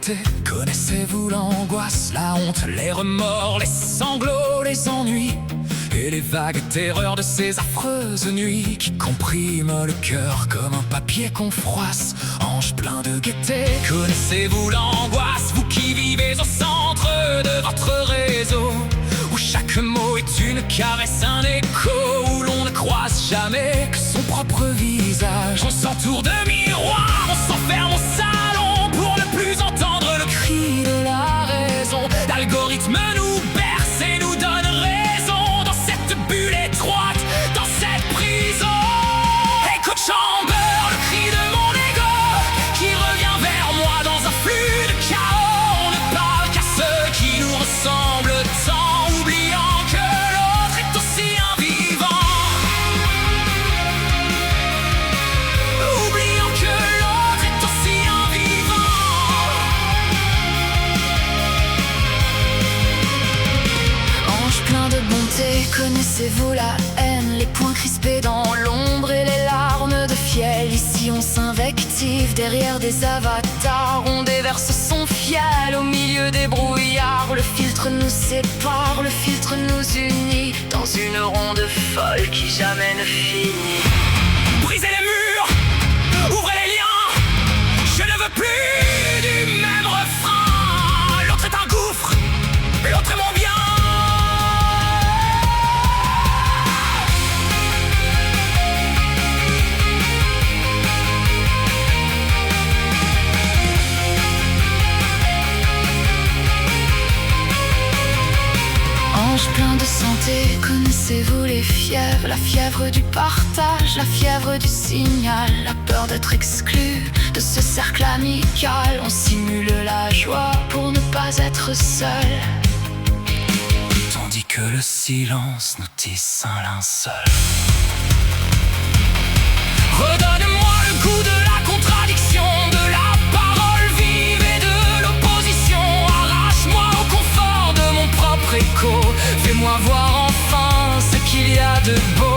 gaieté. Connaissez-vous l'angoisse, la honte, les remords, les sanglots, les ennuis et les vagues terreurs de ces affreuses nuits qui compriment le cœur comme un papier qu'on froisse, ange plein de gaieté. Connaissez-vous l'angoisse, vous qui vivez au centre de votre réseau, où chaque mot est une caresse, un écho, où l'on ne croise jamais que son propre visage. On s'entoure de miroirs, on s'enferme au salon pour ne plus entendre le cri de la raison. L'algorithme nous berce et nous donne raison dans cette bulle étroite, dans cette prison. Echo chamber, le cri de mon ego qui revient vers moi dans un flux de chaos. On ne parle qu'à ceux qui nous ressemblent tant, oubliant que l'autre est aussi un vivant. Oubliant que l'autre est aussi un vivant. Ange plein de bonté, connaissez-vous la haine, les poings crispés dans l'ombre et les larmes de fiel. Ici on s'invective derrière des avatars, on déverse son fiel au milieu des brouillards. Le filtre nous sépare, le filtre nous unit dans une ronde folle qui jamais ne finit. Brisez les murs, ouvrez les liens, je ne veux plus du même refrain. L'autre est un gouffre, l'autre est mon bien. Ange plein de santé, connaissez-vous les fièvres, la fièvre du partage, la fièvre du signal, la peur d'être exclu de ce cercle amical. On simule la joie pour ne pas être seul, tandis que le silence nous tisse un linceul. Redonne-moi le goût de la contradiction, de la parole vive et de l'opposition. Arrache-moi au confort de mon propre écho, fais-moi voir enfin ce qu'il y a de beau.